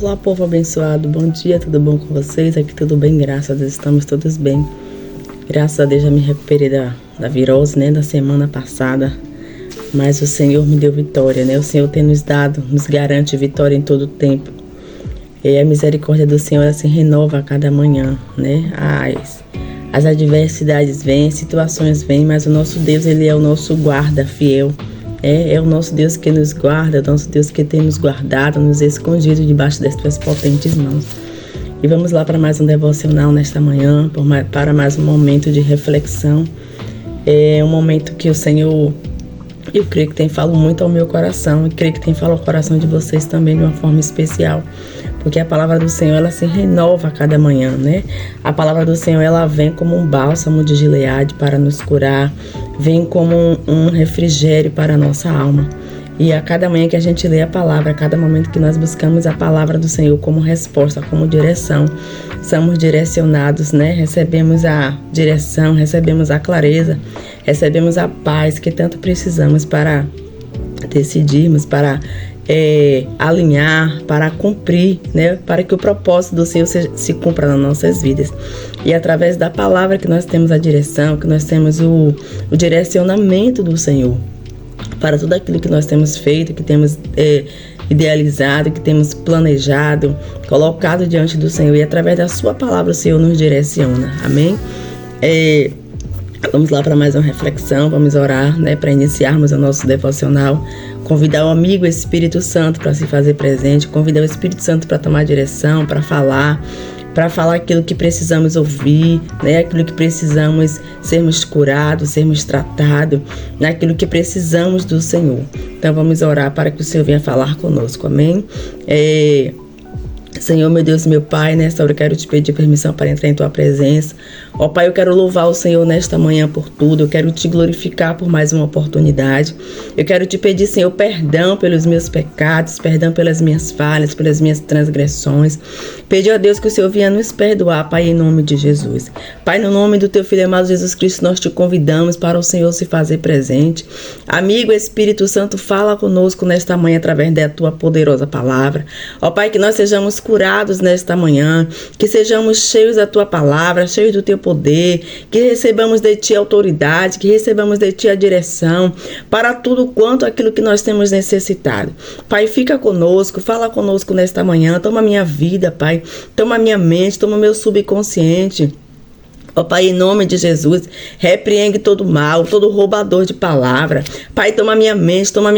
Olá, povo abençoado, bom dia, tudo bom com vocês? Aqui tudo bem, graças a Deus, estamos todos bem. Graças a Deus já me recuperei da virose, da semana passada. Mas o Senhor me deu vitória, O Senhor tem nos dado, nos garante vitória em todo o tempo. E a misericórdia do Senhor, ela se renova a cada manhã, As adversidades vêm, situações vêm, mas o nosso Deus, Ele é o nosso guarda fiel. É o nosso Deus que nos guarda, o nosso Deus que tem nos guardado, nos escondido debaixo das tuas potentes mãos. E vamos lá para mais um devocional nesta manhã, para mais um momento de reflexão. É um momento que o Senhor, eu creio que tem falado muito ao meu coração, e creio que tem falado ao coração de vocês também de uma forma especial. Porque a palavra do Senhor, ela se renova a cada manhã, A palavra do Senhor, ela vem como um bálsamo de Gileade para nos curar, vem como um refrigério para a nossa alma. E a cada manhã que a gente lê a palavra, a cada momento que nós buscamos a palavra do Senhor como resposta, como direção, somos direcionados, Recebemos a direção, recebemos a clareza, recebemos a paz que tanto precisamos para decidirmos, para alinhar, para cumprir, para que o propósito do Senhor se cumpra nas nossas vidas. E através da palavra que nós temos a direção, que nós temos o direcionamento do Senhor para tudo aquilo que nós temos feito, que temos idealizado, que temos planejado, colocado diante do Senhor. E através da sua palavra o Senhor nos direciona. Amém? Vamos lá para mais uma reflexão, vamos orar, para iniciarmos o nosso devocional. Convidar o amigo Espírito Santo para se fazer presente, convidar o Espírito Santo para tomar direção, para falar aquilo que precisamos ouvir, aquilo que precisamos sermos curados, sermos tratados, naquilo que precisamos do Senhor. Então vamos orar para que o Senhor venha falar conosco, amém? Senhor, meu Deus, meu Pai, nesta hora eu quero te pedir permissão para entrar em Tua presença. Ó Pai, eu quero louvar o Senhor nesta manhã por tudo, eu quero te glorificar por mais uma oportunidade. Eu quero te pedir, Senhor, perdão pelos meus pecados, perdão pelas minhas falhas, pelas minhas transgressões. Pedir a Deus que o Senhor venha nos perdoar, Pai, em nome de Jesus. Pai, no nome do Teu Filho amado Jesus Cristo, nós te convidamos para o Senhor se fazer presente. Amigo Espírito Santo, fala conosco nesta manhã através da Tua poderosa palavra. Ó Pai, que nós sejamos curados nesta manhã, que sejamos cheios da Tua palavra, cheios do Teu poder, que recebamos de Ti a autoridade, que recebamos de Ti a direção para tudo quanto aquilo que nós temos necessitado. Pai, fica conosco, fala conosco nesta manhã, toma minha vida, Pai, toma minha mente, toma meu subconsciente. Ó Pai, em nome de Jesus, repreende todo mal, todo roubador de palavra. Pai, toma minha mente, toma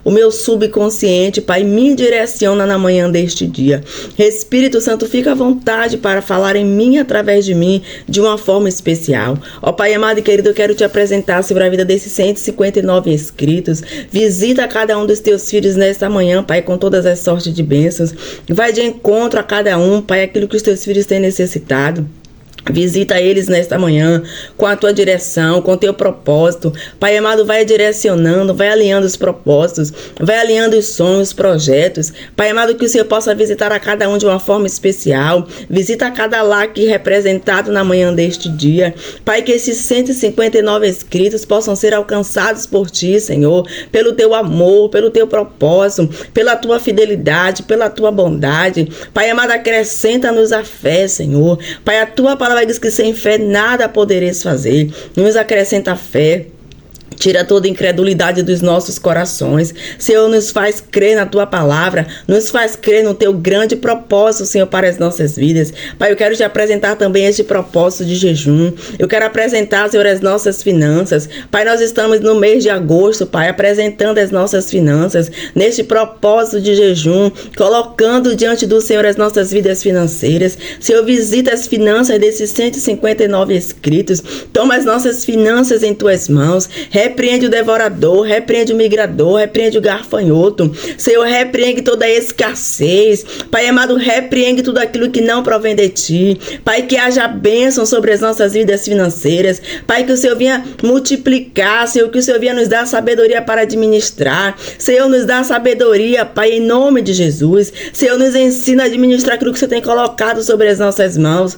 o meu subconsciente, Pai, me direciona na manhã deste dia. Espírito Santo, fica à vontade para falar em mim, através de mim, de uma forma especial. Ó Pai amado e querido, eu quero te apresentar sobre a vida desses 159 inscritos. Visita cada um dos teus filhos nesta manhã, Pai, com todas as sortes de bênçãos. Vai de encontro a cada um, Pai, aquilo que os teus filhos têm necessitado. Visita eles nesta manhã com a Tua direção, com o Teu propósito. Pai amado, vai direcionando, vai alinhando os propósitos, vai alinhando os sonhos, os projetos. Pai amado, que o Senhor possa visitar a cada um de uma forma especial. Visita cada lar aqui representado na manhã deste dia. Pai, que esses 159 inscritos possam ser alcançados por Ti, Senhor, pelo Teu amor, pelo Teu propósito, pela Tua fidelidade, pela Tua bondade. Pai amado, acrescenta-nos a fé, Senhor. Pai, a Tua palavra diz que sem fé nada podereis fazer. Nos acrescenta a fé. Tira toda a incredulidade dos nossos corações. Senhor, nos faz crer na Tua palavra, nos faz crer no Teu grande propósito, Senhor, para as nossas vidas. Pai, eu quero te apresentar também este propósito de jejum. Eu quero apresentar, Senhor, as nossas finanças. Pai, nós estamos no mês de agosto, Pai, apresentando as nossas finanças neste propósito de jejum, colocando diante do Senhor as nossas vidas financeiras. Senhor, visita as finanças desses 159 inscritos. Toma as nossas finanças em Tuas mãos. Repreende o devorador, repreende o migrador, repreende o garfanhoto. Senhor, repreende toda a escassez. Pai amado, repreende tudo aquilo que não provém de Ti. Pai, que haja bênção sobre as nossas vidas financeiras. Pai, que o Senhor venha multiplicar. Senhor, que o Senhor venha nos dar sabedoria para administrar. Senhor, nos dá sabedoria, Pai, em nome de Jesus. Senhor, nos ensina a administrar aquilo que o Senhor tem colocado sobre as nossas mãos.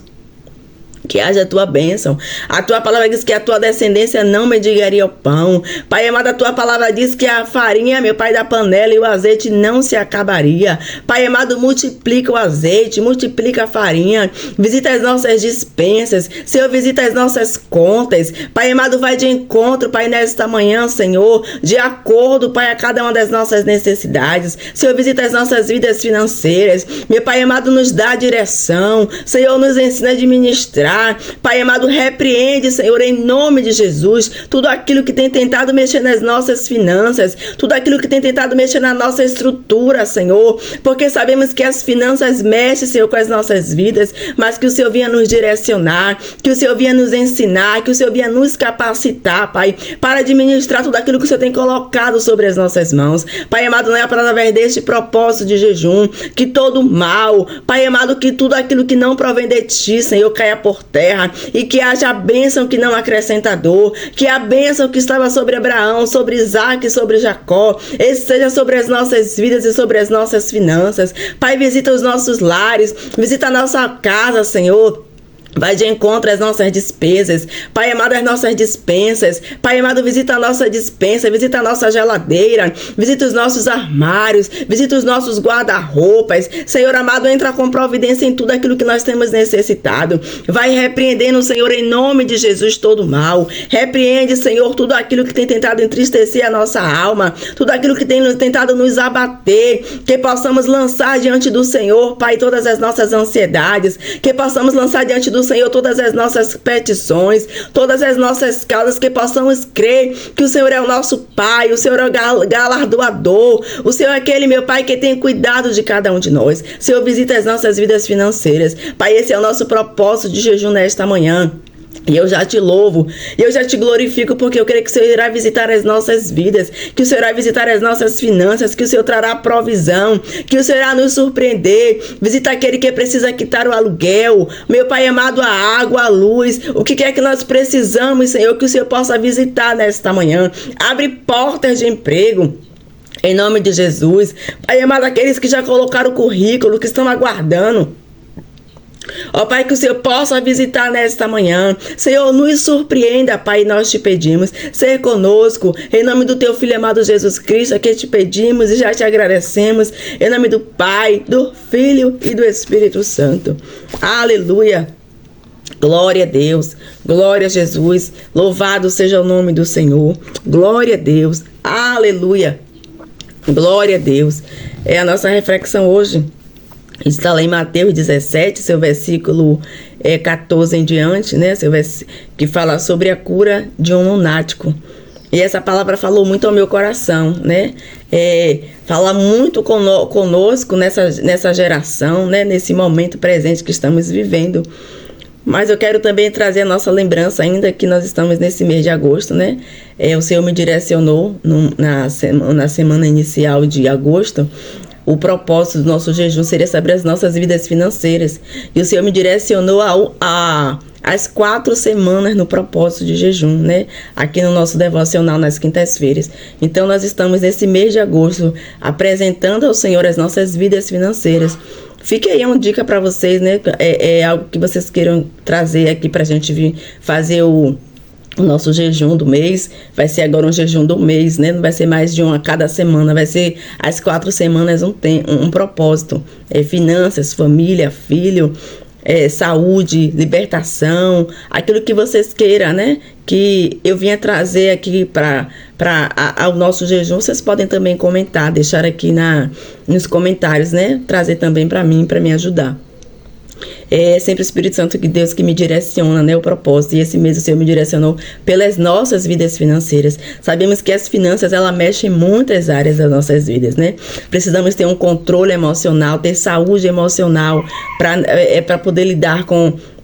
Que haja a tua bênção. A tua palavra diz que a tua descendência não mendigaria o pão. Pai amado, a tua palavra diz que a farinha, meu Pai, da panela e o azeite não se acabaria. Pai amado, multiplica o azeite, multiplica a farinha. Visita as nossas dispensas. Senhor, visita as nossas contas. Pai amado, vai de encontro, Pai, nesta manhã, Senhor, de acordo, Pai, a cada uma das nossas necessidades. Senhor, visita as nossas vidas financeiras. Meu Pai amado, nos dá direção. Senhor, nos ensina a administrar. Pai amado, repreende, Senhor, em nome de Jesus, tudo aquilo que tem tentado mexer nas nossas finanças, tudo aquilo que tem tentado mexer na nossa estrutura, Senhor, porque sabemos que as finanças mexem, Senhor, com as nossas vidas, mas que o Senhor vinha nos direcionar, que o Senhor vinha nos ensinar, que o Senhor vinha nos capacitar, Pai, para administrar tudo aquilo que o Senhor tem colocado sobre as nossas mãos. Pai amado, não é através deste propósito de jejum que todo mal, Pai amado, que tudo aquilo que não provém de Ti, Senhor, caia por terra, e que haja a bênção que não acrescenta dor, que a bênção que estava sobre Abraão, sobre Isaac e sobre Jacó, esteja sobre as nossas vidas e sobre as nossas finanças. Pai, visita os nossos lares, visita a nossa casa, Senhor. Vai de encontro às nossas despesas. Pai amado, as nossas dispensas. Pai amado, visita a nossa dispensa, visita a nossa geladeira, visita os nossos armários, visita os nossos guarda-roupas. Senhor amado, entra com providência em tudo aquilo que nós temos necessitado. Vai repreendendo, Senhor, em nome de Jesus, todo mal. Repreende, Senhor, tudo aquilo que tem tentado entristecer a nossa alma, tudo aquilo que tem tentado nos abater, que possamos lançar diante do Senhor, Pai, todas as nossas ansiedades, que possamos lançar diante do Senhor todas as nossas petições, todas as nossas causas, que possamos crer que o Senhor é o nosso Pai, o Senhor é o galardoador, o Senhor é aquele, meu Pai, que tem cuidado de cada um de nós. Senhor, visita as nossas vidas financeiras. Pai, esse é o nosso propósito de jejum nesta manhã. E eu já te louvo, e eu já te glorifico, porque eu creio que o Senhor irá visitar as nossas vidas, que o Senhor irá visitar as nossas finanças, que o Senhor trará provisão, que o Senhor irá nos surpreender. Visita aquele que precisa quitar o aluguel, meu Pai amado, a água, a luz, o que é que nós precisamos, Senhor, que o Senhor possa visitar nesta manhã. Abre portas de emprego, em nome de Jesus. Pai amado, aqueles que já colocaram o currículo, que estão aguardando, ó Pai, que o Senhor possa visitar nesta manhã. Senhor, nos surpreenda, Pai, nós te pedimos. Ser conosco, em nome do teu Filho amado Jesus Cristo, é que te pedimos e já te agradecemos. Em nome do Pai, do Filho e do Espírito Santo. Aleluia. Glória a Deus, glória a Jesus. Louvado seja o nome do Senhor. Glória a Deus. Aleluia. Glória a Deus. É a nossa reflexão hoje. Está lá em Mateus 17, seu versículo 14 em diante, né? Que fala sobre a cura de um lunático. E essa palavra falou muito ao meu coração, né? Fala muito conosco nessa geração, né? Nesse momento presente que estamos vivendo. Mas eu quero também trazer a nossa lembrança, ainda que nós estamos nesse mês de agosto, né? O Senhor me direcionou na semana inicial de agosto. O propósito do nosso jejum seria sobre as nossas vidas financeiras. E o Senhor me direcionou às 4 semanas no propósito de jejum, né? Aqui no nosso devocional nas quintas-feiras. Então nós estamos nesse mês de agosto apresentando ao Senhor as nossas vidas financeiras. Fique aí uma dica para vocês, né? É algo que vocês queiram trazer aqui para a gente vir fazer o nosso jejum do mês. Vai ser agora um jejum do mês, né? Não vai ser mais de um a cada semana, vai ser às 4 semanas um propósito. Finanças, família, filho, saúde, libertação, aquilo que vocês queiram, né? Que eu vinha trazer aqui para o nosso jejum. Vocês podem também comentar, deixar aqui nos comentários, né? Trazer também para mim, para me ajudar. É sempre o Espírito Santo de Deus que me direciona, né, o propósito. E esse mês o Senhor me direcionou pelas nossas vidas financeiras. Sabemos que as finanças, ela mexe em muitas áreas das nossas vidas, né? Precisamos ter um controle emocional, ter saúde emocional para poder lidar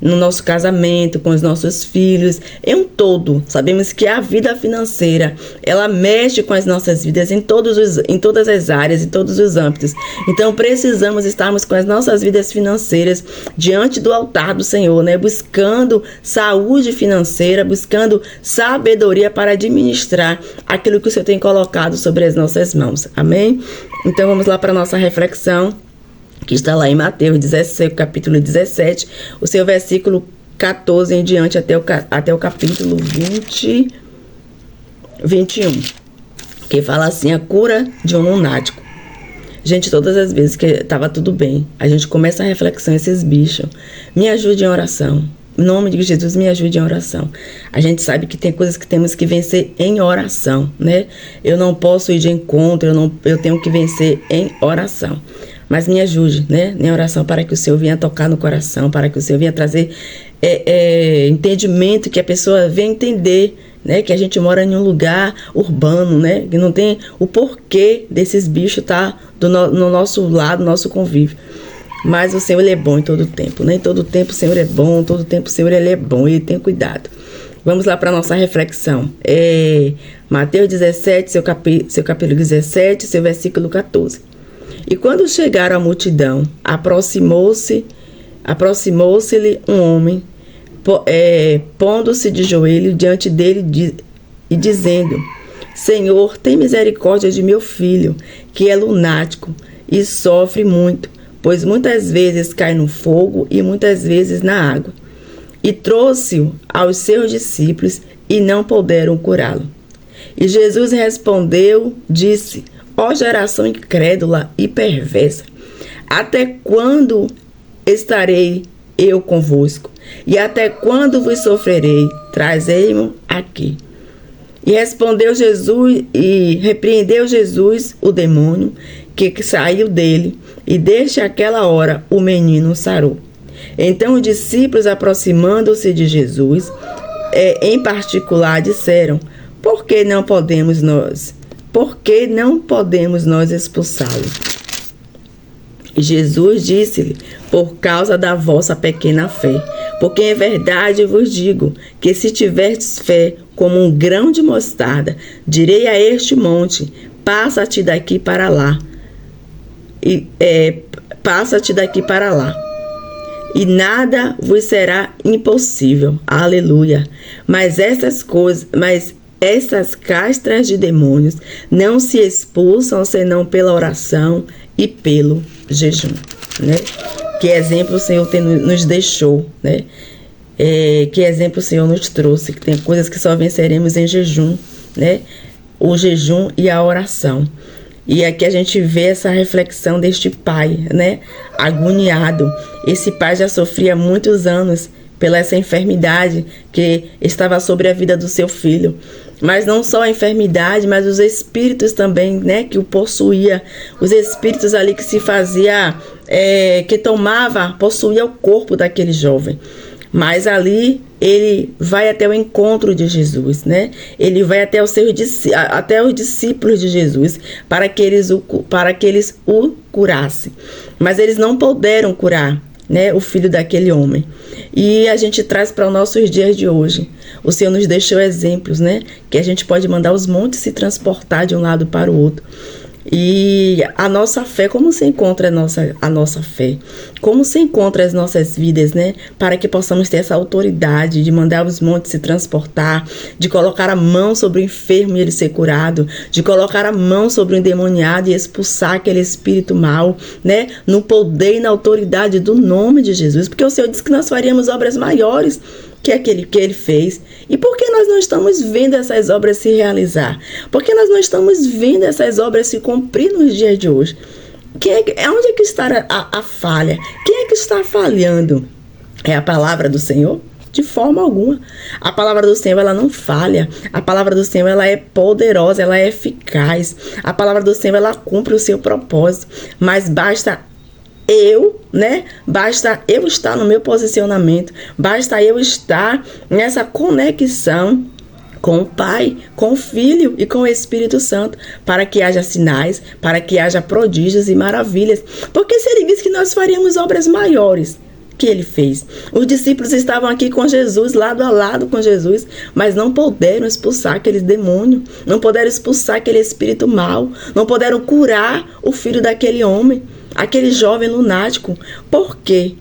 no nosso casamento, com os nossos filhos, em um todo. Sabemos que a vida financeira, ela mexe com as nossas vidas em todas as áreas, em todos os âmbitos. Então precisamos estarmos com as nossas vidas financeiras diante do altar do Senhor, né? Buscando saúde financeira, buscando sabedoria para administrar aquilo que o Senhor tem colocado sobre as nossas mãos. Amém? Então vamos lá para a nossa reflexão, que está lá em Mateus 16, capítulo 17, o seu versículo 14 em diante até o capítulo 21, que fala assim, a cura de um lunático. Gente, todas as vezes que estava tudo bem, a gente começa a reflexão, esses bichos, me ajude em oração. Em nome de Jesus, me ajude em oração. A gente sabe que tem coisas que temos que vencer em oração, né? Eu não posso ir de encontro, eu tenho que vencer em oração. Mas me ajude, né? Em oração, para que o Senhor venha tocar no coração, para que o Senhor venha trazer entendimento, que a pessoa venha entender, né, que a gente mora em um lugar urbano, né, que não tem o porquê desses bichos estar no nosso lado, no nosso convívio. Mas o Senhor, Ele é bom em todo tempo, né? Em todo tempo o Senhor é bom, em todo tempo o Senhor, Ele é bom, Ele tem cuidado. Vamos lá para a nossa reflexão. Mateus 17, seu capítulo 17, seu versículo 14. E quando chegaram à multidão, aproximou-se-lhe um homem, pondo-se de joelho diante dele e dizendo: Senhor, tem misericórdia de meu filho, que é lunático e sofre muito, pois muitas vezes cai no fogo e muitas vezes na água. E trouxe-o aos seus discípulos e não puderam curá-lo. E Jesus respondeu, disse: Ó geração incrédula e perversa, até quando estarei eu convosco? E até quando vos sofrerei? Trazei-mo aqui. E respondeu Jesus, e repreendeu Jesus o demônio que saiu dele, e desde aquela hora o menino sarou. Então os discípulos, aproximando-se de Jesus, em particular, disseram: Por que não podemos nós expulsá-lo? E Jesus disse-lhe: Por causa da vossa pequena fé. Porque em verdade vos digo que se tiverdes fé como um grão de mostarda, direi a este monte: passa-te daqui para lá. Passa-te daqui para lá. E nada vos será impossível. Aleluia. Mas essas castras de demônios não se expulsam senão pela oração e pelo jejum, né? Que exemplo o Senhor nos deixou, né? Que exemplo o Senhor nos trouxe, que tem coisas que só venceremos em jejum, né? O jejum e a oração. E aqui a gente vê essa reflexão deste pai, né? Agoniado. Esse pai já sofria muitos anos pela essa enfermidade que estava sobre a vida do seu filho. Mas não só a enfermidade, mas os espíritos também, né, que o possuía. Os espíritos ali que se fazia, possuía o corpo daquele jovem. Mas ali ele vai até o encontro de Jesus, né? Ele vai até os discípulos de Jesus para que eles o curassem. Mas eles não puderam curar, né, o filho daquele homem. E a gente traz para os nossos dias de hoje. O Senhor nos deixou exemplos, né? Que a gente pode mandar os montes se transportar de um lado para o outro. E a nossa fé, como se encontra a nossa fé? Como se encontra as nossas vidas, né? Para que possamos ter essa autoridade de mandar os montes se transportar, de colocar a mão sobre o enfermo e ele ser curado, de colocar a mão sobre o endemoniado e expulsar aquele espírito mau, né? No poder e na autoridade do nome de Jesus. Porque o Senhor disse que nós faríamos obras maiores que aquele que ele fez. E por que nós não estamos vendo essas obras se realizar? Por que nós não estamos vendo essas obras se cumprir nos dias de hoje? Onde é que está a falha? Quem é que está falhando? É a palavra do Senhor? De forma alguma. A palavra do Senhor, ela não falha. A palavra do Senhor, ela é poderosa, ela é eficaz. A palavra do Senhor, ela cumpre o seu propósito. Mas basta Basta eu estar no meu posicionamento, basta eu estar nessa conexão com o Pai, com o Filho e com o Espírito Santo, para que haja sinais, para que haja prodígios e maravilhas. Porque se ele disse que nós faríamos obras maiores que ele fez. Os discípulos estavam aqui com Jesus, lado a lado com Jesus, mas não puderam expulsar aquele demônio, não puderam expulsar aquele espírito mau, não puderam curar o filho daquele homem, aquele jovem lunático. Por quê?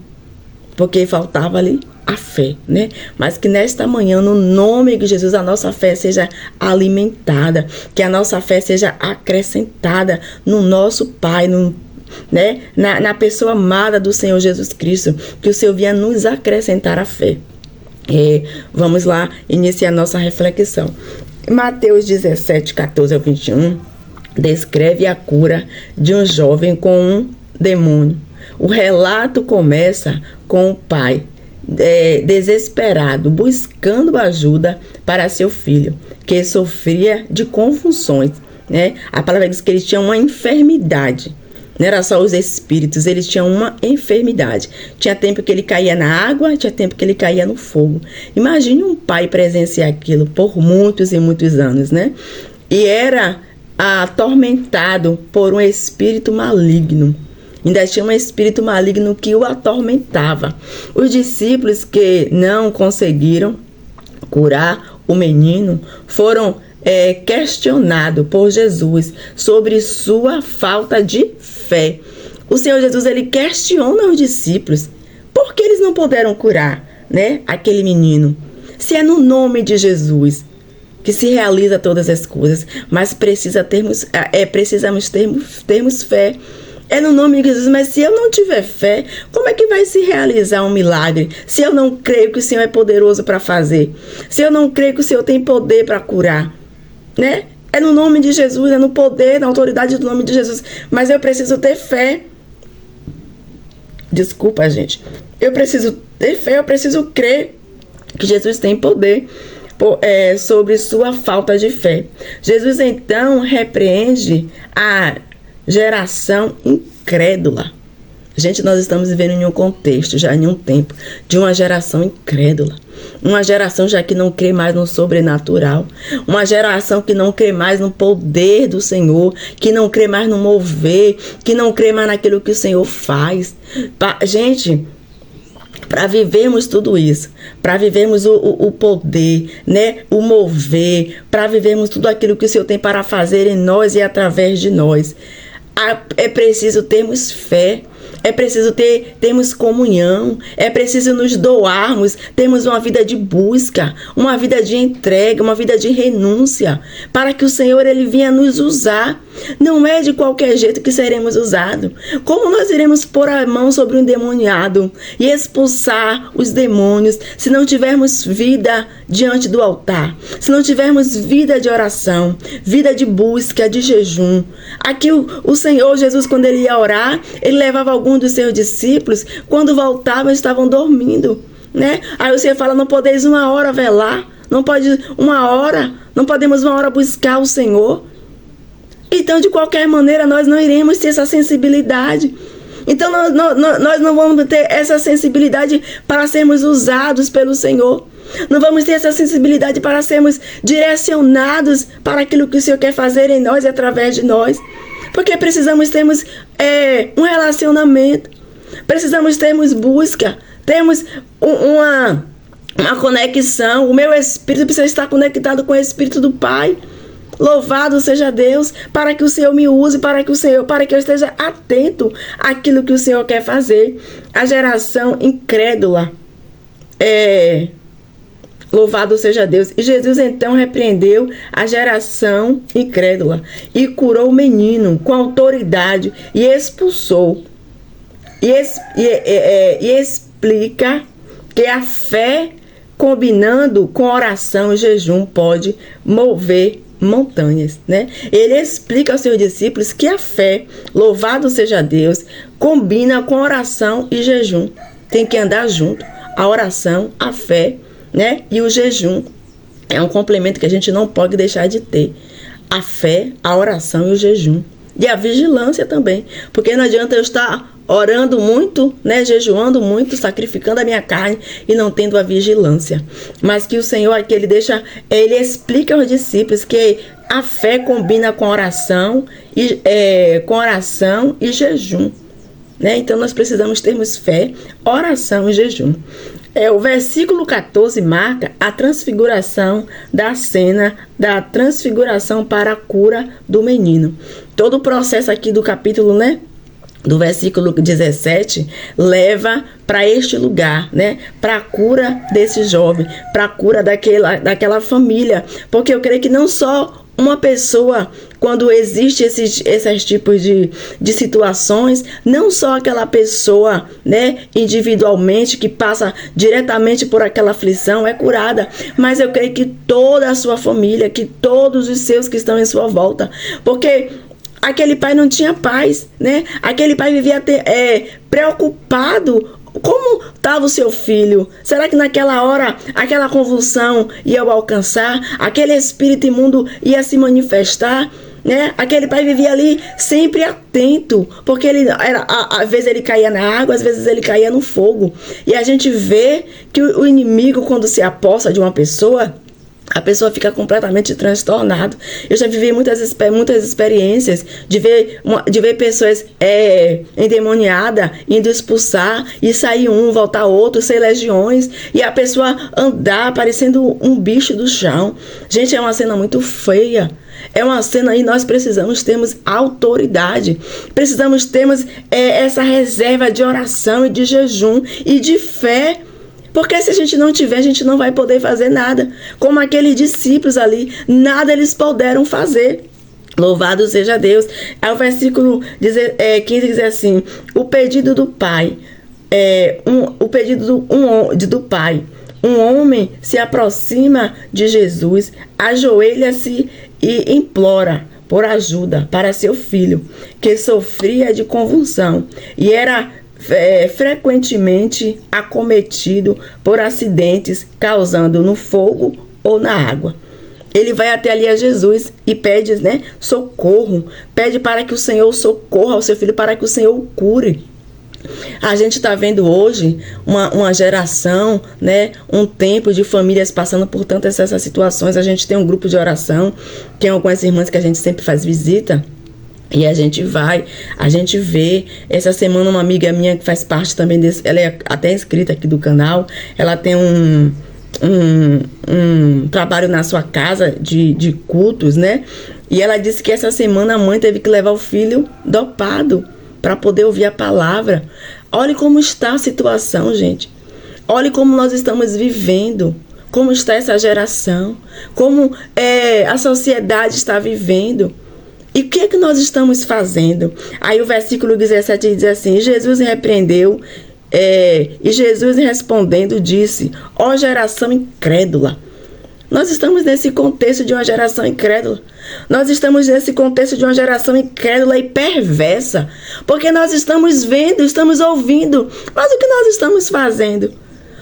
Porque faltava ali a fé, né? Mas que nesta manhã, no nome de Jesus, a nossa fé seja alimentada, que a nossa fé seja acrescentada no nosso Pai, na pessoa amada do Senhor Jesus Cristo, que o Senhor venha nos acrescentar a fé. Vamos lá iniciar nossa reflexão. Mateus 17, 14 ao 21 descreve a cura de um jovem com um demônio. O relato começa com o pai desesperado, buscando ajuda para seu filho, que sofria de convulsões, né? A palavra diz que ele tinha uma enfermidade. Não era só os espíritos, eles tinham uma enfermidade. Tinha tempo que ele caía na água, tinha tempo que ele caía no fogo. Imagine um pai presenciar aquilo por muitos e muitos anos, né? E era atormentado por um espírito maligno. Ainda tinha um espírito maligno que o atormentava. Os discípulos que não conseguiram curar o menino foram questionados por Jesus sobre sua falta de fé. O Senhor Jesus, ele questiona os discípulos por que eles não puderam curar, né, aquele menino. Se é no nome de Jesus que se realiza todas as coisas, mas precisamos termos fé. É no nome de Jesus, mas se eu não tiver fé, como é que vai se realizar um milagre? Se eu não creio que o Senhor é poderoso para fazer, se eu não creio que o Senhor tem poder para curar, né? É no nome de Jesus, é no poder, na autoridade do nome de Jesus, mas eu preciso ter fé. Desculpa, gente. Eu preciso ter fé, eu preciso crer que Jesus tem poder sobre sua falta de fé. Jesus então repreende a geração incrédula. Gente, nós estamos vivendo em um contexto, já em um tempo, de uma geração incrédula. Uma geração já que não crê mais no sobrenatural. Uma geração que não crê mais no poder do Senhor, que não crê mais no mover, que não crê mais naquilo que o Senhor faz. Gente, para vivermos tudo isso, para vivermos o poder, né, o mover, para vivermos tudo aquilo que o Senhor tem para fazer em nós e através de nós, é preciso termos fé, é preciso termos comunhão, é preciso nos doarmos, termos uma vida de busca, uma vida de entrega, uma vida de renúncia, para que o Senhor ele venha nos usar. Não é de qualquer jeito que seremos usados. Como nós iremos pôr a mão sobre um endemoniado e expulsar os demônios se não tivermos vida diante do altar, se não tivermos vida de oração, vida de busca, de jejum? Aqui o Senhor Jesus, quando ele ia orar, ele levava alguns dos seus discípulos, quando voltavam estavam dormindo, né? Aí o Senhor fala: não podeis uma hora velar, não podemos uma hora buscar o Senhor. Então, de qualquer maneira, nós não iremos ter essa sensibilidade. Então, nós não vamos ter essa sensibilidade para sermos usados pelo Senhor. Não vamos ter essa sensibilidade para sermos direcionados para aquilo que o Senhor quer fazer em nós e através de nós. Porque precisamos termos um relacionamento. Precisamos termos busca. Temos uma conexão. O meu espírito precisa estar conectado com o Espírito do Pai. Louvado seja Deus, para que o Senhor me use, para que eu esteja atento àquilo que o Senhor quer fazer. A geração incrédula, louvado seja Deus. E Jesus então repreendeu a geração incrédula e curou o menino com autoridade e expulsou. E explica que a fé, combinando com oração e jejum, pode mover montanhas, né? Ele explica aos seus discípulos que a fé, louvado seja Deus, combina com oração e jejum. Tem que andar junto. A oração, a fé, né? E o jejum é um complemento que a gente não pode deixar de ter. A fé, a oração e o jejum. E a vigilância também. Porque não adianta eu estar orando muito, né, jejuando muito, sacrificando a minha carne e não tendo a vigilância. Mas que o Senhor aqui, ele explica aos discípulos que a fé combina com oração e jejum, né? Então nós precisamos termos fé, oração e jejum. O versículo 14 marca a transfiguração da cena da transfiguração para a cura do menino. Todo o processo aqui do capítulo, né, do versículo 17, leva para este lugar, né? Para a cura desse jovem, para a cura daquela família. Porque eu creio que não só uma pessoa quando existe esses tipos de situações, não só aquela pessoa, né, individualmente, que passa diretamente por aquela aflição é curada, mas eu creio que toda a sua família, que todos os seus que estão em sua volta, porque aquele pai não tinha paz, né? Aquele pai vivia preocupado. Como estava o seu filho? Será que naquela hora aquela convulsão ia o alcançar? Aquele espírito imundo ia se manifestar? Né? Aquele pai vivia ali sempre atento, porque às vezes ele caía na água, às vezes ele caía no fogo. E a gente vê que o inimigo, quando se aposta de uma pessoa, a pessoa fica completamente transtornada. Eu já vivi muitas experiências de ver pessoas endemoniadas indo expulsar e sair um, voltar outro, ser legiões, e a pessoa andar parecendo um bicho do chão. Gente, é uma cena muito feia. É uma cena e nós precisamos termos autoridade. Precisamos termos essa reserva de oração e de jejum e de fé. Porque se a gente não tiver, a gente não vai poder fazer nada. Como aqueles discípulos ali, nada eles puderam fazer. Louvado seja Deus. O versículo 15 diz assim: o pedido do Pai, do Pai. Um homem se aproxima de Jesus, ajoelha-se e implora por ajuda para seu filho, que sofria de convulsão e era frequentemente acometido por acidentes, causando no fogo ou na água. Ele vai até ali a Jesus e pede, né, socorro, pede para que o Senhor socorra ao seu filho, para que o Senhor o cure. A gente está vendo hoje uma geração, né, um tempo de famílias passando por tantas essas situações. A gente tem um grupo de oração, tem algumas irmãs que a gente sempre faz visita. E a gente vê. Essa semana uma amiga minha que faz parte também desse, ela é até inscrita aqui do canal, ela tem um trabalho na sua casa de cultos, né? E ela disse que essa semana a mãe teve que levar o filho dopado para poder ouvir a palavra. Olhe como está a situação, gente. Olhe como nós estamos vivendo. Como está essa geração. Como a sociedade está vivendo. E o que é que nós estamos fazendo? Aí o versículo 17 diz assim: Jesus repreendeu, e Jesus respondendo disse: ó geração incrédula. Nós estamos nesse contexto de uma geração incrédula. Nós estamos nesse contexto de uma geração incrédula e perversa. Porque nós estamos vendo, estamos ouvindo. Mas o que nós estamos fazendo?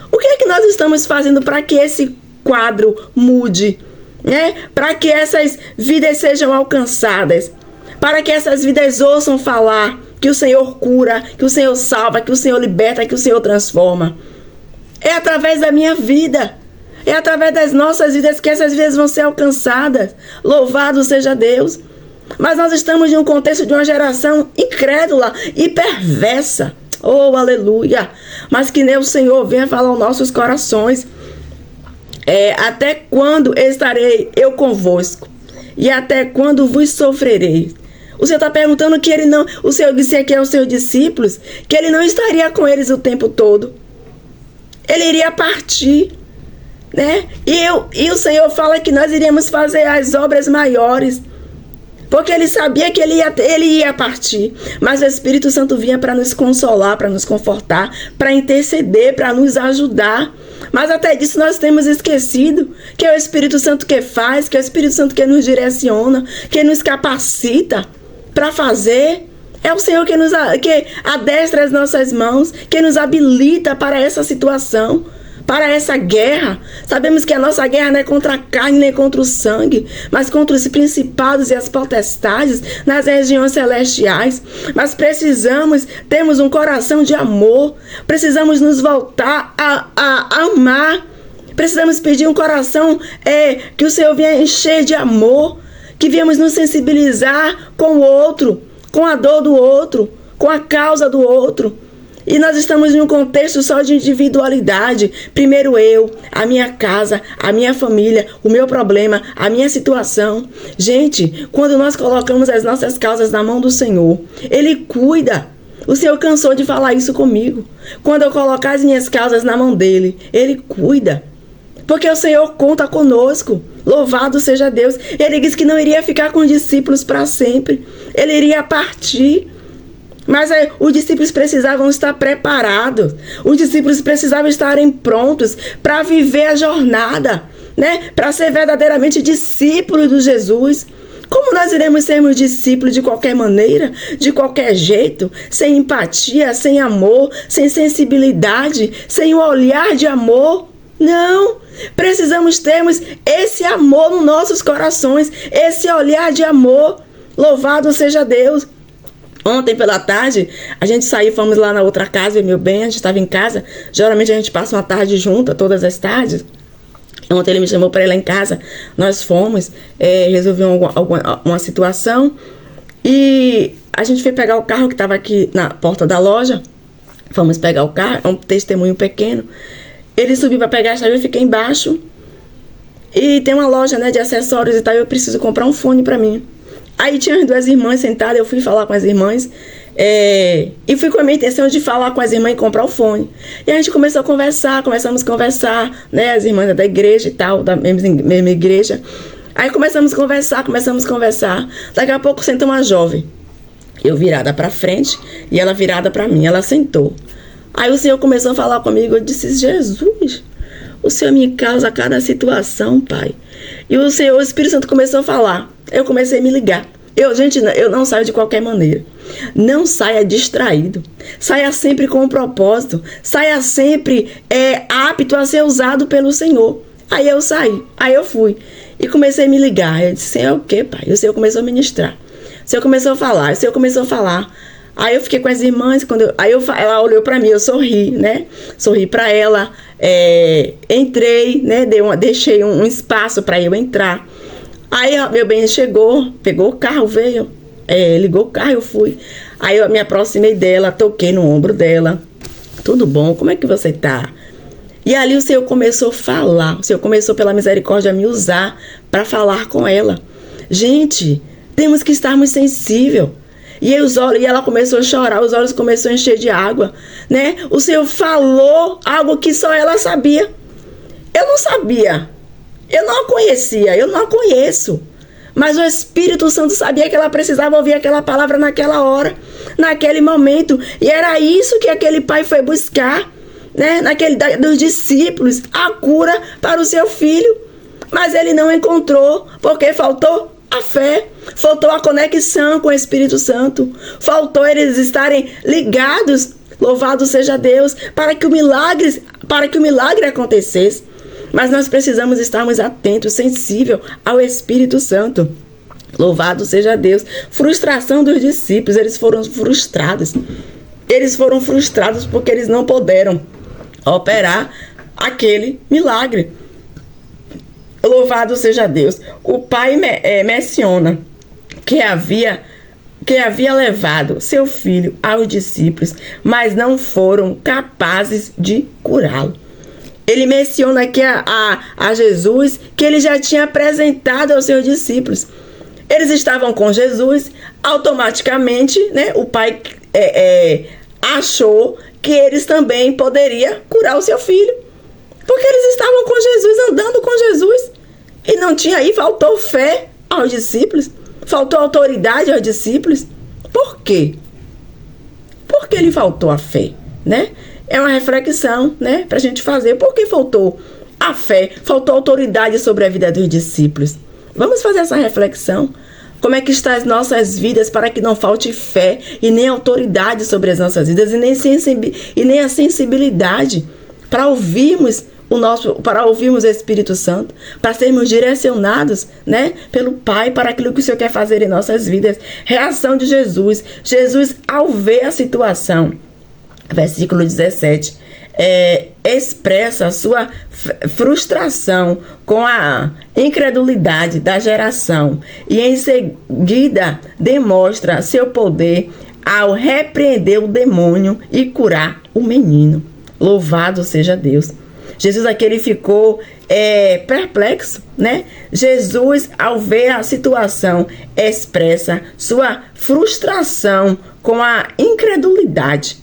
O que é que nós estamos fazendo para que esse quadro mude? Né? Para que essas vidas sejam alcançadas, para que essas vidas ouçam falar que o Senhor cura, que o Senhor salva, que o Senhor liberta, que o Senhor transforma. É através da minha vida, é através das nossas vidas que essas vidas vão ser alcançadas. Louvado seja Deus. Mas nós estamos em um contexto de uma geração incrédula e perversa. Oh, aleluia! Mas que nem o Senhor venha falar aos nossos corações. Até quando estarei eu convosco? E até quando vos sofrerei? O Senhor está perguntando que ele não... O Senhor disse aqui aos seus discípulos que ele não estaria com eles o tempo todo. Ele iria partir, né? E o Senhor fala que nós iríamos fazer as obras maiores. Porque ele sabia que ele ia partir. Mas o Espírito Santo vinha para nos consolar, para nos confortar, para interceder, para nos ajudar. Mas até disso nós temos esquecido que é o Espírito Santo que faz, que é o Espírito Santo que nos direciona, que nos capacita para fazer. É o Senhor que adestra as nossas mãos, que nos habilita para essa situação, para essa guerra. Sabemos que a nossa guerra não é contra a carne nem contra o sangue, mas contra os principados e as potestades nas regiões celestiais. Mas termos um coração de amor, precisamos nos voltar a amar, precisamos pedir um coração que o Senhor venha encher de amor, que viemos nos sensibilizar com o outro, com a dor do outro, com a causa do outro. E nós estamos em um contexto só de individualidade. Primeiro eu, a minha casa, a minha família, o meu problema, a minha situação. Gente, quando nós colocamos as nossas causas na mão do Senhor, Ele cuida. O Senhor cansou de falar isso comigo. Quando eu colocar as minhas causas na mão dEle, Ele cuida. Porque o Senhor conta conosco. Louvado seja Deus. Ele disse que não iria ficar com os discípulos para sempre. Ele iria partir. Mas os discípulos precisavam estar preparados. Os discípulos precisavam estarem prontos para viver a jornada, né? Para ser verdadeiramente discípulos de Jesus. Como nós iremos sermos discípulos de qualquer maneira, de qualquer jeito, sem empatia, sem amor, sem sensibilidade, sem um olhar de amor? Não, precisamos termos esse amor nos nossos corações, esse olhar de amor. Louvado seja Deus. Ontem pela tarde, a gente saiu, fomos lá na outra casa, meu bem, a gente estava em casa. Geralmente a gente passa uma tarde junta, todas as tardes. Ontem ele me chamou para ir lá em casa, nós fomos, resolver uma situação e a gente foi pegar o carro que estava aqui na porta da loja. Fomos pegar o carro, é um testemunho pequeno. Ele subiu para pegar a chave, eu fiquei embaixo. E tem uma loja, né, de acessórios e tal, eu preciso comprar um fone para mim. Aí tinha as duas irmãs sentadas, eu fui falar com as irmãs. E fui com a minha intenção de falar com as irmãs e comprar o fone. E a gente começamos a conversar, né, as irmãs da igreja e tal, da mesma igreja. Aí começamos a conversar. Daqui a pouco sentou uma jovem. Eu virada pra frente e ela virada pra mim. Ela sentou. Aí o Senhor começou a falar comigo. Eu disse: Jesus, o Senhor me causa cada situação, Pai. E o Espírito Santo começou a falar. Eu comecei a me ligar. Eu não saio de qualquer maneira. Não saia distraído. Saia sempre com um propósito. Saia sempre apto a ser usado pelo Senhor. Aí eu saí. Aí eu fui. E comecei a me ligar. Eu disse: Senhor, o quê, Pai? E o Senhor começou a ministrar. O Senhor começou a falar. Aí eu fiquei com as irmãs. Ela olhou pra mim. Eu sorri, né? Sorri pra ela. Entrei, né? Deixei um espaço pra eu entrar. Aí meu bem chegou, pegou o carro, veio, ligou o carro, eu fui. Aí eu me aproximei dela, toquei no ombro dela. Tudo bom? Como é que você tá? E ali o Senhor começou a falar. O Senhor começou pela misericórdia a me usar para falar com ela. Gente, temos que estarmos sensíveis. E ela começou a chorar, os olhos começaram a encher de água, né? O Senhor falou algo que só ela sabia. Eu não sabia. Eu não a conhecia, eu não a conheço. Mas o Espírito Santo sabia que ela precisava ouvir aquela palavra naquela hora, naquele momento. E era isso que aquele pai foi buscar, né? Dos discípulos, a cura para o seu filho. Mas ele não encontrou, porque faltou a fé, faltou a conexão com o Espírito Santo, faltou eles estarem ligados, louvado seja Deus, para que o milagre acontecesse. Mas nós precisamos estarmos atentos, sensíveis ao Espírito Santo. Louvado seja Deus. Frustração dos discípulos, eles foram frustrados. Eles foram frustrados porque eles não puderam operar aquele milagre. Louvado seja Deus. O pai menciona que havia levado seu filho aos discípulos, mas não foram capazes de curá-lo. Ele menciona aqui a Jesus que ele já tinha apresentado aos seus discípulos. Eles estavam com Jesus, automaticamente, né, o pai achou que eles também poderiam curar o seu filho. Porque eles estavam com Jesus, andando com Jesus. E não tinha aí, faltou fé aos discípulos, faltou autoridade aos discípulos. Por quê? Por que lhe faltou a fé, né? É uma reflexão, né, pra gente fazer. Por que faltou a fé, faltou autoridade sobre a vida dos discípulos? Vamos fazer essa reflexão. Como é que estão as nossas vidas para que não falte fé e nem autoridade sobre as nossas vidas e nem a sensibilidade para ouvirmos o Espírito Santo, para sermos direcionados, né, pelo Pai para aquilo que o Senhor quer fazer em nossas vidas. Reação de Jesus. Jesus, ao ver a situação, versículo 17, expressa a sua frustração com a incredulidade da geração e em seguida demonstra seu poder ao repreender o demônio e curar o menino. Louvado seja Deus. Jesus aqui ele ficou perplexo, né? Jesus, ao ver a situação, expressa sua frustração com a incredulidade.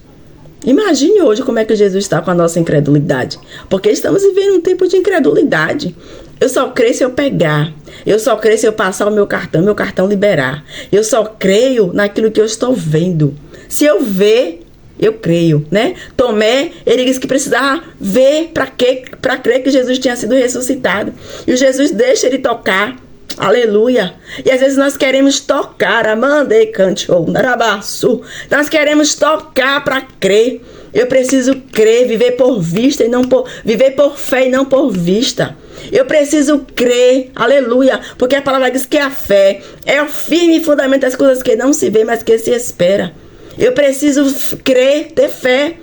Imagine hoje como é que Jesus está com a nossa incredulidade. Porque estamos vivendo um tempo de incredulidade. Eu só creio se eu pegar. Eu só creio se eu passar o meu cartão liberar. Eu só creio naquilo que eu estou vendo. Se eu ver, eu creio, né? Tomé, ele disse que precisava ver para crer que Jesus tinha sido ressuscitado. E Jesus deixa ele tocar. Aleluia. E às vezes nós queremos tocar, amandei cantou, narabaçu. Nós queremos tocar para crer. Eu preciso crer, viver por vista e não por viver por fé e não por vista. Eu preciso crer, aleluia, porque a palavra diz que a fé é o firme fundamento das coisas que não se vê, mas que se espera. Eu preciso crer, ter fé,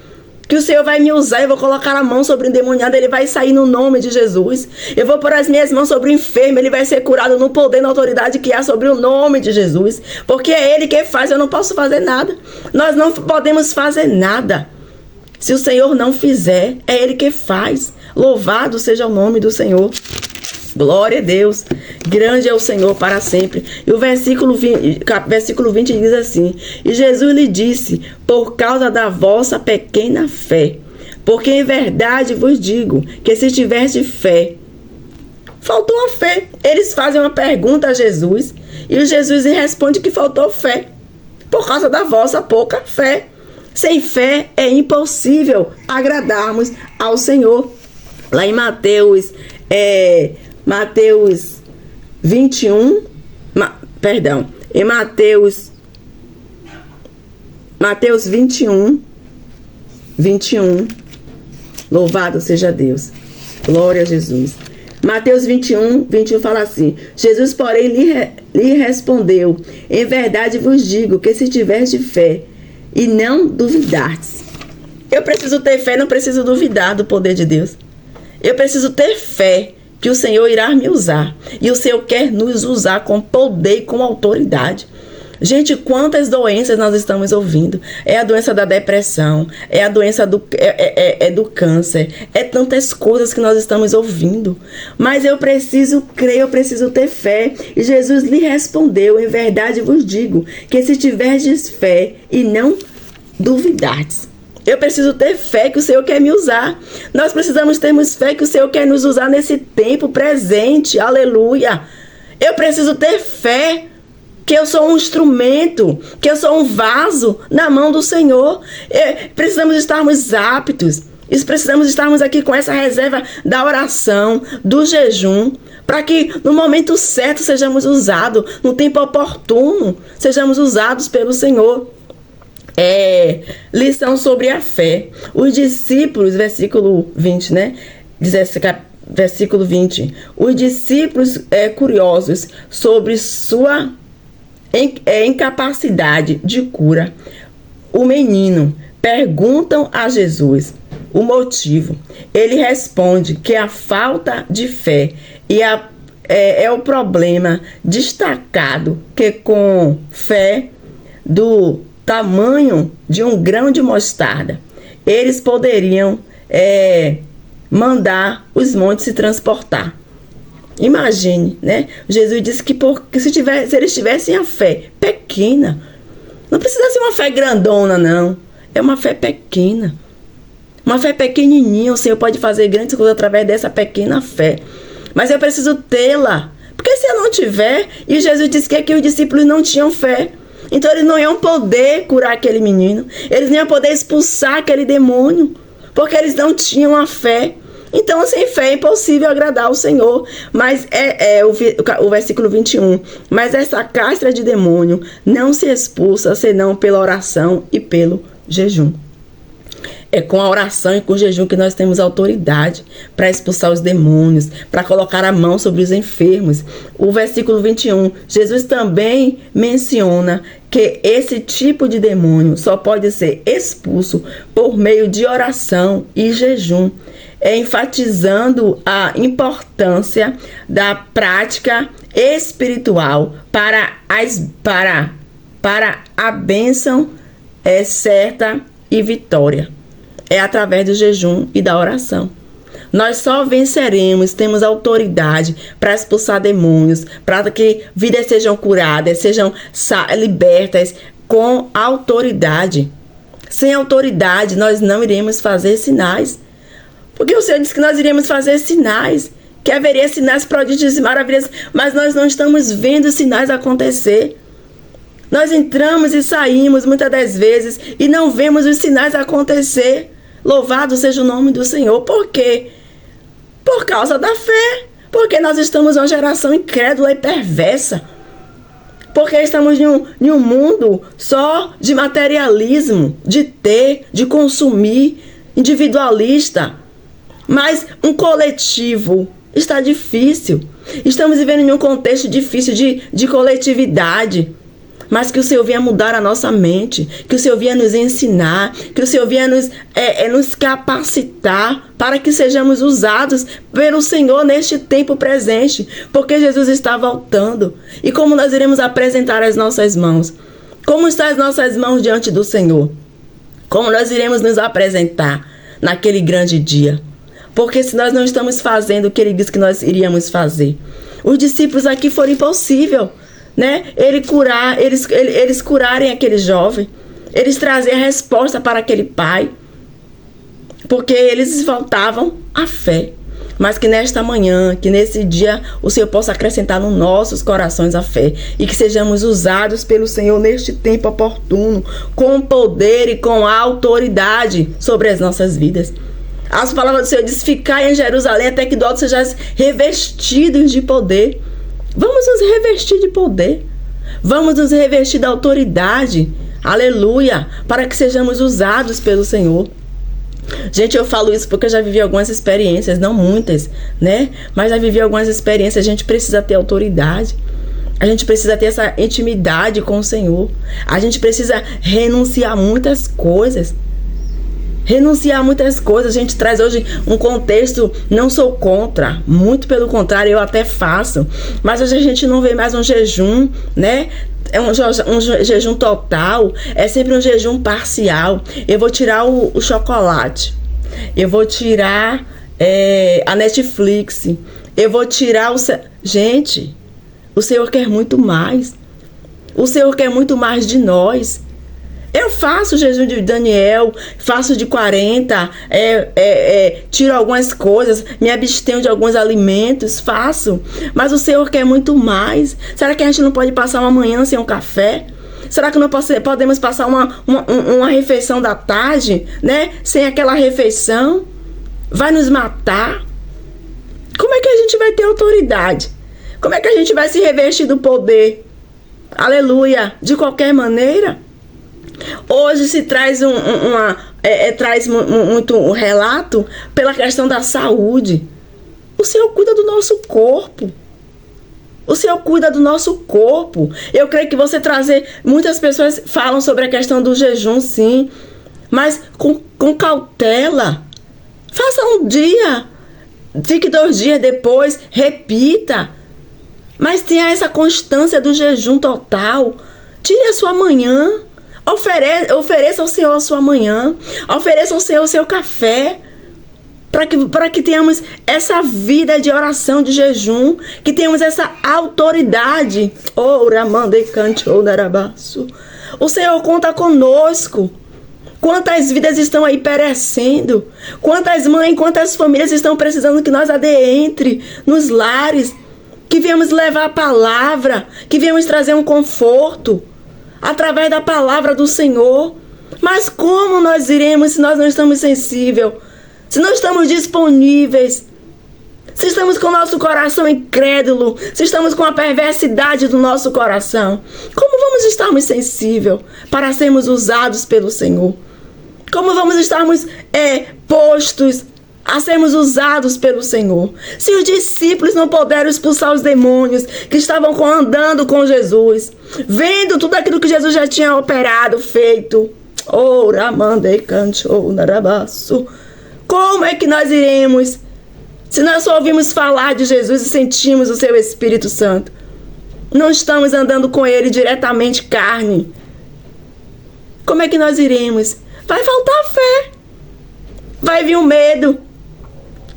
que o Senhor vai me usar. Eu vou colocar a mão sobre o endemoniado, ele vai sair no nome de Jesus. Eu vou pôr as minhas mãos sobre o enfermo, ele vai ser curado no poder, na autoridade que há sobre o nome de Jesus. Porque é ele que faz, eu não posso fazer nada. Nós não podemos fazer nada. Se o Senhor não fizer, é ele que faz. Louvado seja o nome do Senhor. Glória a Deus. Grande é o Senhor para sempre. E o versículo 20 diz assim: E Jesus lhe disse: por causa da vossa pequena fé. Porque em verdade vos digo que se tivesse fé. Faltou a fé. Eles fazem uma pergunta a Jesus. E o Jesus responde que faltou fé. Por causa da vossa pouca fé. Sem fé é impossível agradarmos ao Senhor. Lá em Mateus 21, em Mateus 21, louvado seja Deus, glória a Jesus. Mateus 21 fala assim: Jesus, porém, lhe respondeu: em verdade vos digo que se tiverdes fé e não duvidardes. Eu preciso ter fé, não preciso duvidar do poder de Deus. Eu preciso ter fé que o Senhor irá me usar. E o Senhor quer nos usar com poder e com autoridade. Gente, quantas doenças nós estamos ouvindo? É a doença da depressão, é a doença do câncer, é tantas coisas que nós estamos ouvindo. Mas eu preciso crer, eu preciso ter fé. E Jesus lhe respondeu: em verdade vos digo que se tiverdes fé e não duvidardes. Eu preciso ter fé que o Senhor quer me usar. Nós precisamos termos fé que o Senhor quer nos usar nesse tempo presente. Aleluia. Eu preciso ter fé que eu sou um instrumento, que eu sou um vaso na mão do Senhor. Precisamos estarmos aptos. Precisamos estarmos aqui com essa reserva da oração, do jejum, para que no momento certo sejamos usados, no tempo oportuno, sejamos usados pelo Senhor. Lição sobre a fé. Os discípulos, versículo 20, né? Versículo 20. Os discípulos curiosos sobre sua incapacidade de cura, o menino, perguntam a Jesus o motivo. Ele responde que a falta de fé é o problema destacado, que com fé do tamanho de um grão de mostarda, eles poderiam mandar os montes se transportar. Imagine, né? Jesus disse que se eles tivessem a fé pequena, não precisa ser uma fé grandona, não. É uma fé pequena. Uma fé pequenininha, o Senhor pode fazer grandes coisas através dessa pequena fé. Mas eu preciso tê-la. Porque se eu não tiver, e Jesus disse que aqui os discípulos não tinham fé, então eles não iam poder curar aquele menino. Eles não iam poder expulsar aquele demônio, porque eles não tinham a fé. Então, sem fé é impossível agradar o Senhor. Mas o versículo 21. Mas essa castra de demônio não se expulsa senão pela oração e pelo jejum. É com a oração e com o jejum que nós temos autoridade para expulsar os demônios, para colocar a mão sobre os enfermos. O versículo 21, Jesus também menciona que esse tipo de demônio só pode ser expulso por meio de oração e jejum, enfatizando a importância da prática espiritual para a bênção certa e vitória. É através do jejum e da oração. Nós só venceremos, temos autoridade para expulsar demônios, para que vidas sejam curadas, sejam libertas com autoridade. Sem autoridade, nós não iremos fazer sinais. Porque o Senhor disse que nós iremos fazer sinais. que haveria sinais, prodígios e maravilhas, mas nós não estamos vendo sinais acontecer. Nós entramos e saímos muitas das vezes e não vemos os sinais acontecer. Louvado seja o nome do Senhor. Por quê? Por causa da fé. Porque nós estamos uma geração incrédula e perversa. Porque estamos em um mundo só de materialismo, de ter, de consumir, individualista. Mas um coletivo está difícil. Estamos vivendo em um contexto difícil de coletividade. Mas que o Senhor venha mudar a nossa mente, que o Senhor venha nos ensinar, que o Senhor venha nos capacitar para que sejamos usados pelo Senhor neste tempo presente, porque Jesus está voltando. E como nós iremos apresentar as nossas mãos? Como estão as nossas mãos diante do Senhor? Como nós iremos nos apresentar naquele grande dia? Porque se nós não estamos fazendo o que Ele disse que nós iríamos fazer, os discípulos aqui foram impossível, né? Eles curarem aquele jovem, eles trazerem a resposta para aquele pai, porque eles faltavam a fé. Mas que nesta manhã, que nesse dia, o Senhor possa acrescentar nos nossos corações a fé e que sejamos usados pelo Senhor neste tempo oportuno, com poder e com autoridade sobre as nossas vidas. As palavras do Senhor diz: ficai em Jerusalém até que do alto sejais revestidos de poder. Vamos nos revestir de poder. Vamos nos revestir da autoridade. Aleluia. Para que sejamos usados pelo Senhor. Gente, eu falo isso porque eu já vivi algumas experiências, não muitas, né? Mas já vivi algumas experiências. A gente precisa ter autoridade. A gente precisa ter essa intimidade com o Senhor. A gente precisa renunciar a muitas coisas. Renunciar a muitas coisas. A gente traz hoje um contexto, não sou contra, muito pelo contrário, eu até faço, mas hoje a gente não vê mais um jejum, né? É um jejum total, é sempre um jejum parcial. Eu vou tirar o chocolate, eu vou tirar a Netflix, eu vou tirar o... Gente, o Senhor quer muito mais. O Senhor quer muito mais de nós. Eu faço o jejum de Daniel, faço de 40, tiro algumas coisas, me abstenho de alguns alimentos, faço. Mas o Senhor quer muito mais. Será que a gente não pode passar uma manhã sem um café? Será que não podemos passar uma refeição da tarde, né? Sem aquela refeição? Vai nos matar? Como é que a gente vai ter autoridade? Como é que a gente vai se revestir do poder? Aleluia! De qualquer maneira. Hoje se traz muito um relato pela questão da saúde. O Senhor cuida do nosso corpo. O Senhor cuida do nosso corpo. Eu creio que você trazer... Muitas pessoas falam sobre a questão do jejum, sim. Mas com cautela. Faça um dia. Fique 2 dias depois. Repita. Mas tenha essa constância do jejum total. Tire a sua manhã. Ofereça ao Senhor a sua manhã. Ofereça ao Senhor o seu café. Para que tenhamos essa vida de oração, de jejum. Que tenhamos essa autoridade. O Senhor conta conosco. Quantas vidas estão aí perecendo. Quantas mães, quantas famílias estão precisando que nós adentre nos lares. Que viemos levar a palavra. Que viemos trazer um conforto. Através da palavra do Senhor. Mas como nós iremos se nós não estamos sensíveis? Se não estamos disponíveis? Se estamos com o nosso coração incrédulo? Se estamos com a perversidade do nosso coração? Como vamos estarmos sensíveis para sermos usados pelo Senhor? Como vamos estarmos postos a sermos usados pelo Senhor? Se os discípulos não puderam expulsar os demônios que estavam andando com Jesus, vendo tudo aquilo que Jesus já tinha operado, feito, como é que nós iremos, se nós só ouvimos falar de Jesus e sentimos o seu Espírito Santo? Não estamos andando com Ele diretamente, carne. Como é que nós iremos? Vai faltar fé. Vai vir o medo.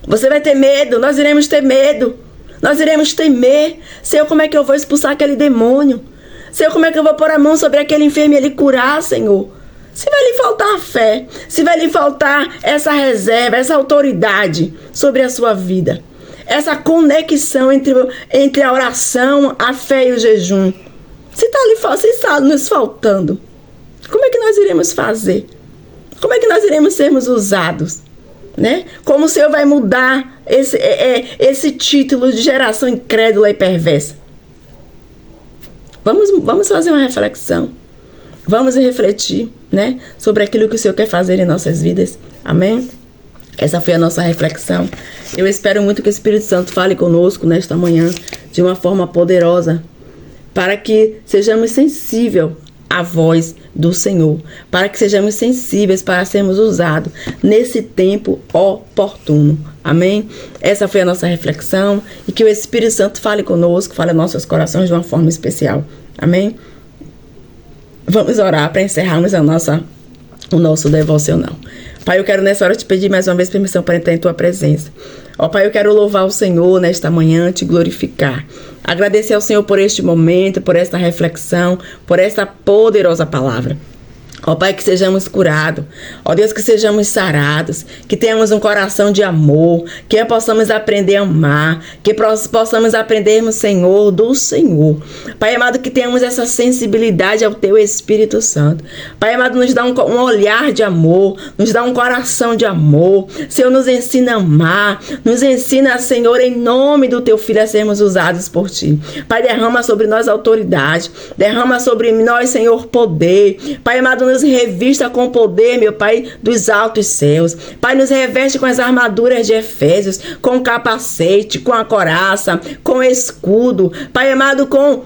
Você vai ter medo, nós iremos ter medo. Nós iremos temer. Senhor, como é que eu vou expulsar aquele demônio? Senhor, como é que eu vou pôr a mão sobre aquele enfermo e ele curar, Senhor? Se vai lhe faltar fé, se vai lhe faltar essa reserva, essa autoridade sobre a sua vida, essa conexão entre a oração, a fé e o jejum. Se está nos faltando, como é que nós iremos fazer? Como é que nós iremos sermos usados? Né? Como o Senhor vai mudar esse título de geração incrédula e perversa? Vamos fazer uma reflexão. Vamos refletir, né, sobre aquilo que o Senhor quer fazer em nossas vidas. Amém? Essa foi a nossa reflexão. Eu espero muito que o Espírito Santo fale conosco nesta manhã de uma forma poderosa, para que sejamos sensíveis à voz do Senhor, para que sejamos sensíveis para sermos usados nesse tempo oportuno. Amém? Essa foi a nossa reflexão, e que o Espírito Santo fale conosco, fale aos nossos corações de uma forma especial. Amém? Vamos orar para encerrarmos o nosso devocional. Pai, eu quero nessa hora te pedir mais uma vez permissão para entrar em tua presença. Ó Pai, eu quero louvar o Senhor nesta manhã, te glorificar. Agradecer ao Senhor por este momento, por esta reflexão, por esta poderosa palavra. Ó Pai, que sejamos curados, ó Deus, que sejamos sarados, que tenhamos um coração de amor, que possamos aprender a amar, que possamos aprendermos, Senhor, do Senhor. Pai amado, que tenhamos essa sensibilidade ao Teu Espírito Santo. Pai amado, nos dá um olhar de amor, nos dá um coração de amor. Senhor, nos ensina a amar, nos ensina, Senhor, em nome do Teu Filho, a sermos usados por Ti. Pai, derrama sobre nós autoridade, derrama sobre nós, Senhor, poder. Pai amado, nos revista com o poder, meu Pai, dos altos céus. Pai, nos reveste com as armaduras de Efésios, com o capacete, com a coraça, com o escudo. Pai amado, com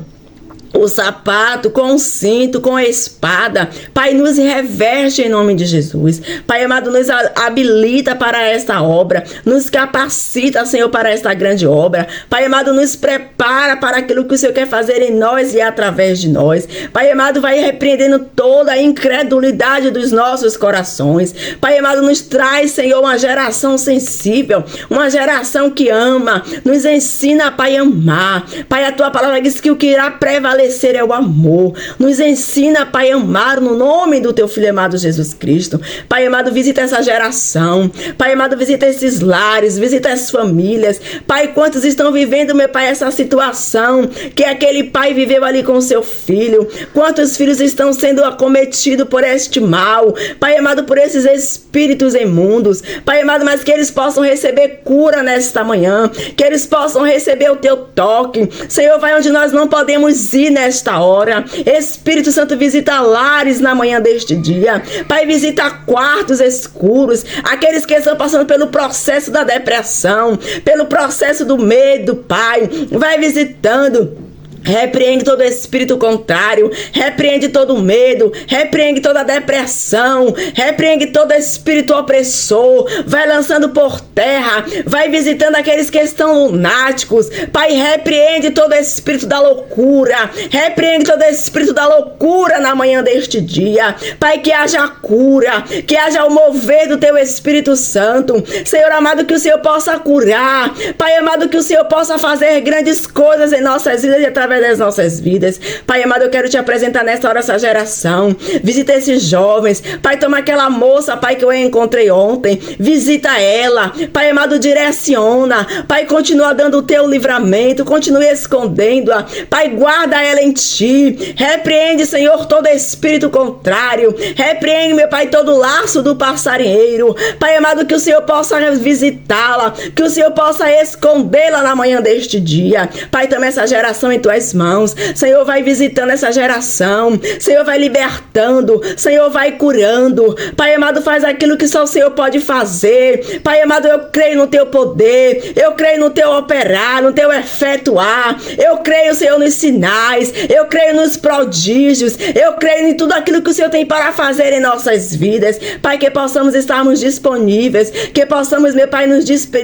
o sapato, com o cinto, com a espada. Pai, nos reveste em nome de Jesus. Pai amado, nos habilita para esta obra, nos capacita, Senhor, para esta grande obra. Pai amado, nos prepara para aquilo que o Senhor quer fazer em nós e através de nós. Pai amado, vai repreendendo toda a incredulidade dos nossos corações. Pai amado, nos traz, Senhor, uma geração sensível, uma geração que ama. Nos ensina, Pai, a amar. Pai, a Tua palavra diz que o que irá prevalecer é o amor. Nos ensina, Pai, a amar no nome do Teu Filho amado Jesus Cristo. Pai amado, visita essa geração. Pai amado, visita esses lares, visita as famílias. Pai, quantos estão vivendo, meu Pai, essa situação que aquele pai viveu ali com o seu filho? Quantos filhos estão sendo acometidos por este mal? Pai amado, por esses espíritos imundos. Pai amado, mas que eles possam receber cura nesta manhã, que eles possam receber o Teu toque. Senhor, vai onde nós não podemos ir nesta hora. Espírito Santo, visita lares na manhã deste dia. Pai, visita quartos escuros, aqueles que estão passando pelo processo da depressão, pelo processo do medo. Pai, vai visitando. Repreende todo espírito contrário, repreende todo medo, repreende toda depressão, repreende todo espírito opressor, vai lançando por terra, vai visitando aqueles que estão lunáticos. Pai, repreende todo espírito da loucura, repreende todo espírito da loucura na manhã deste dia. Pai, que haja cura, que haja o mover do Teu Espírito Santo. Senhor amado, que o Senhor possa curar. Pai amado, que o Senhor possa fazer grandes coisas em nossas vidas e através das nossas vidas. Pai amado, eu quero Te apresentar nesta hora essa geração. Visita esses jovens. Pai, toma aquela moça, Pai, que eu encontrei ontem. Visita ela. Pai amado, direciona. Pai, continua dando o Teu livramento. Continue escondendo-a. Pai, guarda ela em Ti. Repreende, Senhor, todo espírito contrário. Repreende, meu Pai, todo laço do passarinheiro. Pai amado, que o Senhor possa visitá-la. Que o Senhor possa escondê-la na manhã deste dia. Pai, toma essa geração em Tuas mãos. Senhor, vai visitando essa geração. Senhor, vai libertando. Senhor, vai curando. Pai amado, faz aquilo que só o Senhor pode fazer. Pai amado, eu creio no Teu poder. Eu creio no Teu operar, no Teu efetuar. Eu creio, Senhor, nos sinais. Eu creio nos prodígios. Eu creio em tudo aquilo que o Senhor tem para fazer em nossas vidas. Pai, que possamos estarmos disponíveis. Que possamos, meu Pai,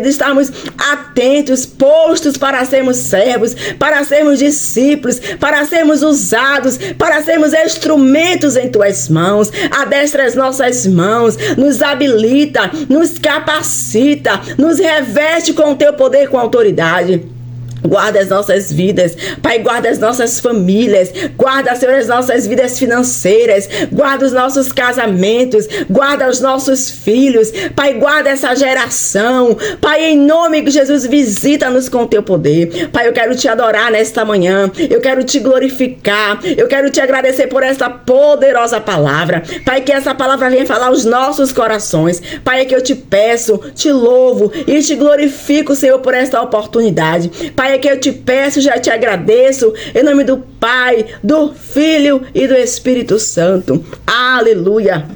estarmos atentos, postos para sermos servos, para sermos discípulos, para sermos usados, para sermos instrumentos em Tuas mãos. Adestra as nossas mãos, nos habilita, nos capacita, nos reveste com o Teu poder, com autoridade. Guarda as nossas vidas, Pai, guarda as nossas famílias, guarda, Senhor, as nossas vidas financeiras, guarda os nossos casamentos, guarda os nossos filhos, Pai, guarda essa geração, Pai, em nome de Jesus, visita-nos com o teu poder. Pai, eu quero te adorar nesta manhã, eu quero te glorificar, eu quero te agradecer por esta poderosa palavra, Pai, que essa palavra venha falar aos nossos corações. Pai, é que eu te peço, te louvo e te glorifico, Senhor, por esta oportunidade. Pai, é que eu te peço, já te agradeço, em nome do Pai, do Filho e do Espírito Santo. Aleluia!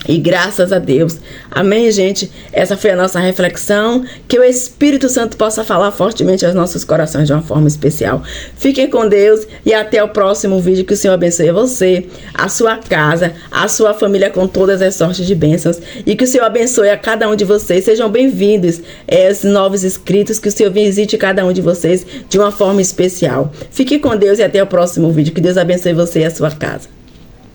E graças a Deus. Amém, gente? Essa foi a nossa reflexão. Que o Espírito Santo possa falar fortemente aos nossos corações de uma forma especial. Fiquem com Deus e até o próximo vídeo. Que o Senhor abençoe você, a sua casa, a sua família com todas as sortes de bênçãos. E que o Senhor abençoe a cada um de vocês. Sejam bem-vindos, os novos inscritos. Que o Senhor visite cada um de vocês de uma forma especial. Fique com Deus e até o próximo vídeo. Que Deus abençoe você e a sua casa.